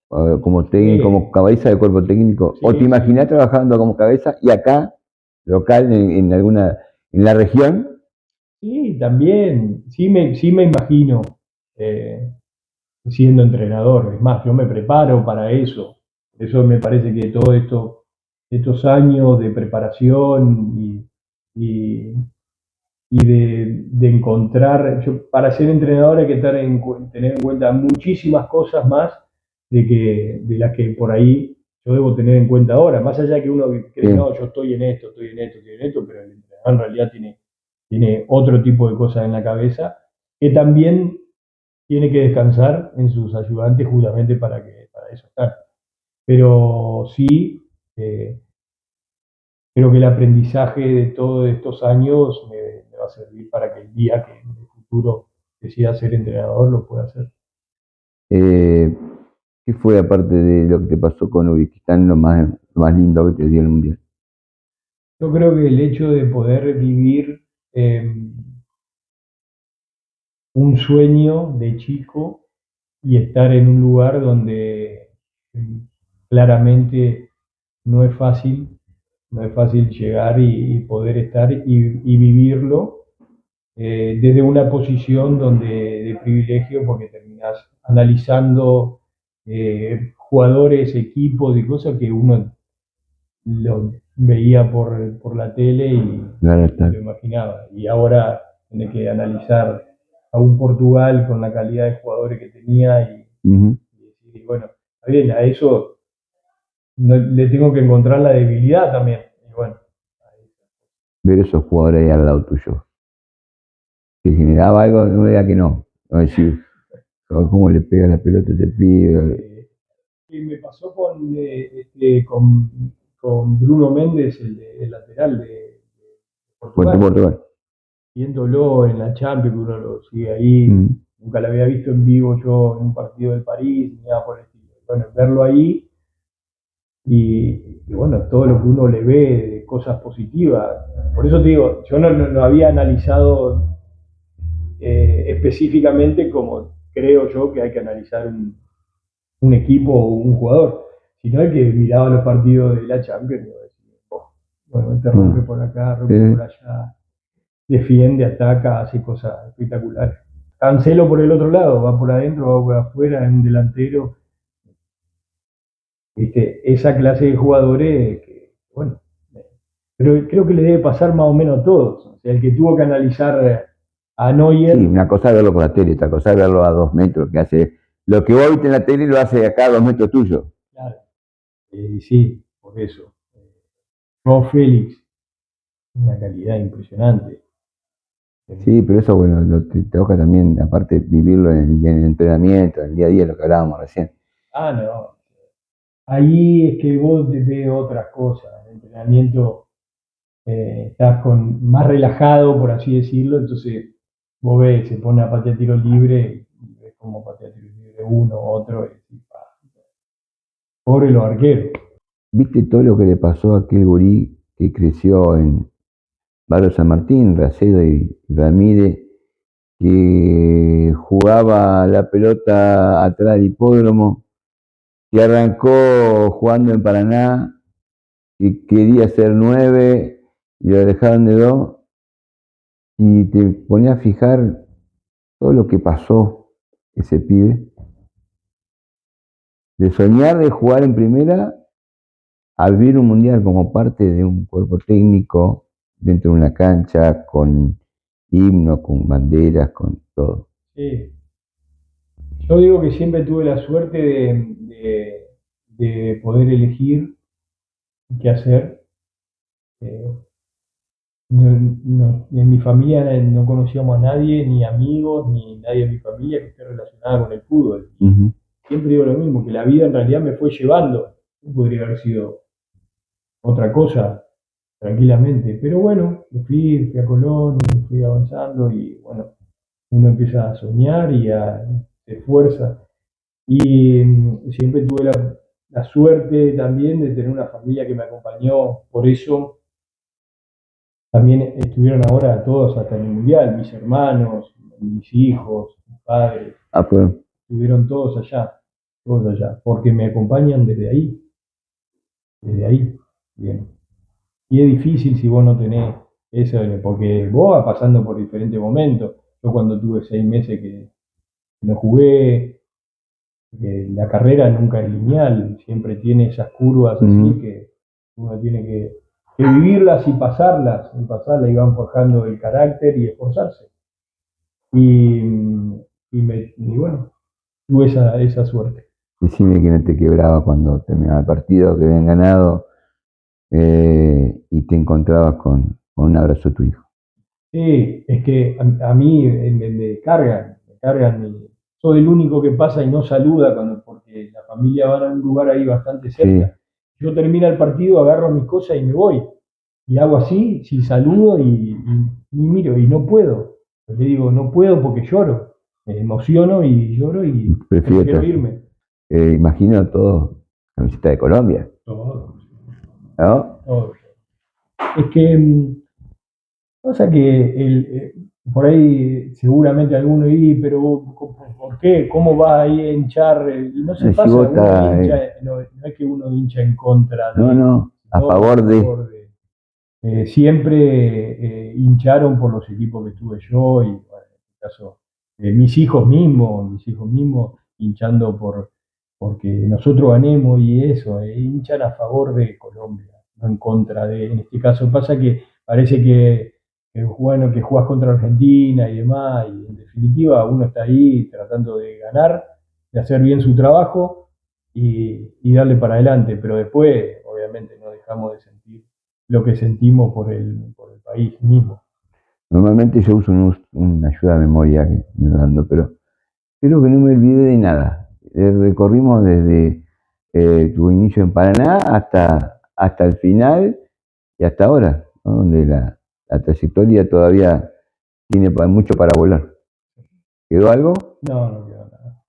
como técnico, como cabeza de cuerpo técnico? ¿O te imaginás trabajando como cabeza y acá, local, en alguna, en la región? Sí, también, sí me imagino siendo entrenador. Es más, yo me preparo para eso. Eso me parece que todos estos años de preparación y, y de encontrar, para ser entrenador hay que tener en cuenta muchísimas cosas más de las que por ahí yo debo tener en cuenta ahora. Más allá de que uno cree, Sí. no, yo estoy en esto, estoy en esto, estoy en esto, pero el entrenador en realidad tiene otro tipo de cosas en la cabeza que también tiene que descansar en sus ayudantes justamente para eso están. Pero sí, eh, creo que el aprendizaje de todos estos años me va a servir para que el día que en el futuro decida ser entrenador lo pueda hacer. Eh, ¿Qué fue, aparte de lo que te pasó con Uzbekistán, lo más lindo que te dio el Mundial? Yo creo que el hecho de poder vivir un sueño de chico y estar en un lugar donde claramente no es fácil, no es fácil llegar y poder estar y vivirlo desde una posición de privilegio, porque terminás analizando jugadores, equipos y cosas que uno lo veía por la tele y Claro lo está. imaginaba. Y ahora tiene que analizar a un Portugal con la calidad de jugadores que tenía Ujú. y decir, bueno, está bien, a eso le tengo que encontrar la debilidad también. Y bueno, Ver esos jugadores ahí al lado tuyo. Que si me daba algo, no me diga que no. No decir, cómo le pega la pelota a este pibe. y me pasó con Bruno Méndez, el lateral de Puerto Portugal, Portugal. viéndolo en la Champions, uno lo sigue ahí, Mm. nunca lo había visto en vivo yo en un partido del París, ni nada por el estilo. Bueno, verlo ahí y bueno, todo lo que uno le ve de cosas positivas. Por eso te digo, yo no había analizado específicamente como creo yo que hay que analizar un equipo o un jugador, sino el que miraba los partidos de la Champions y decía, oh, bueno, este rompe por acá, rompe por allá, defiende, ataca, hace cosas espectaculares. Cancelo por el otro lado, va por adentro, va por afuera, es un delantero. ¿Viste? Esa clase de jugadores que, bueno, pero creo que le debe pasar más o menos a todos. O sea, el que tuvo que analizar a Sí, Neuer, una cosa es verlo por la tele, otra cosa es verlo a 2 metros, que hace lo que vos viste en la tele lo hace acá a 2 metros tuyo. claro, sí, por eso. Joao Félix, una calidad impresionante. Sí, pero eso, bueno, te toca también, aparte, vivirlo en el entrenamiento, en el día a día, lo que hablábamos recién. Ah, no. Ahí es que vos ves otras cosas. El entrenamiento estás más relajado, por así decirlo, entonces vos ves, se pone a patear tiro libre y ves cómo patea tiro libre uno, otro, y decís, "Pa, pobre los arqueros". ¿Viste todo lo que le pasó a aquel gurí que creció en Barrio San Martín, Racedo y Ramírez, que jugaba la pelota atrás del hipódromo, que arrancó jugando en Paraná, que quería ser 9 y lo dejaron de 2, y te ponía a fijar todo lo que pasó ese pibe, de soñar de jugar en primera a vivir un mundial como parte de un cuerpo técnico dentro de una cancha, con himno, con banderas, con todo. Sí. Yo digo que siempre tuve la suerte de poder elegir qué hacer. Eh, en mi familia no conocíamos a nadie, ni amigos, ni nadie de mi familia que esté relacionada con el fútbol. Ujú. Siempre digo lo mismo, que la vida en realidad me fue llevando. Podría haber sido otra cosa tranquilamente. Pero bueno, fui a Colón, fui avanzando y bueno, uno empieza a soñar y se esfuerza. Y siempre tuve la suerte también de tener una familia que me acompañó. Por eso también estuvieron ahora todos hasta en el Mundial, mis hermanos, mis hijos, mis padres, Ah, pero estuvieron todos allá. todos allá, porque me acompañan desde ahí, bien. Y es difícil si vos no tenés eso, porque vos vas pasando por diferentes momentos. Yo cuando tuve 6 meses que no jugué, la carrera nunca es lineal, siempre tiene esas curvas así que uno tiene que vivirlas y pasarlas, y van forjando el carácter y esforzarse. Y bueno, tuve esa suerte. Decime que no te quebraba cuando terminaba el partido, que habían ganado y te encontrabas con un abrazo de tu hijo. Sí, es que a mí me cargan. Soy el único que pasa y no saluda porque la familia va a un lugar ahí bastante cerca. Sí, Yo termino el partido, agarro mis cosas y me voy. Y hago así, si saludo y miro, y no puedo. Le digo, no puedo porque lloro. Me emociono y lloro y prefiero quiero estar. irme. Imagino todo, camiseta de Colombia, Todo, ¿no? todo. Es que pasa que por ahí seguramente alguno dice, pero ¿por qué? ¿Cómo va ahí a hinchar? Y no se Si pasa, vos uno estás, hincha, no es que uno hincha en contra no, de, no, a no, a favor de, favor de. Siempre hincharon por los equipos que estuve yo y bueno, en este caso mis hijos mismos hinchando porque nosotros ganemos y eso, hinchan a favor de Colombia, no en contra de, en este caso pasa que parece bueno, que jugás contra Argentina y demás, y en definitiva uno está ahí tratando de ganar, de hacer bien su trabajo y darle para adelante, pero después obviamente no dejamos de sentir lo que sentimos por el país mismo. normalmente yo uso una ayuda de memoria que me va dando, pero creo que no me olvidé de nada. Recorrimos desde tu inicio en Paraná hasta el final y hasta ahora, ¿no? Donde la trayectoria todavía tiene mucho para volar. ¿Quedó algo? No, no quedó nada.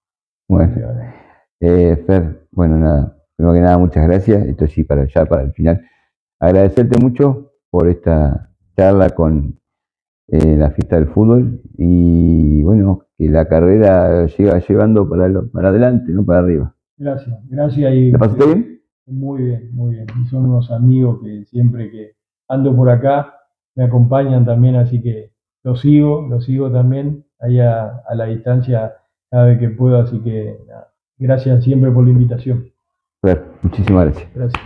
No Bueno, quedó nada. Fer, bueno, nada, primero que nada, muchas gracias. Esto sí, para el final. Agradecerte mucho por esta charla con la fiesta del fútbol y bueno, que la carrera siga llevando para adelante, no para arriba. Gracias y ¿La pasaste bien? muy bien, muy bien. Y son unos amigos que siempre que ando por acá me acompañan también, así que los sigo también ahí a la distancia cada vez que puedo, así que nada, gracias siempre por la invitación. Fer, muchísimas gracias. Gracias.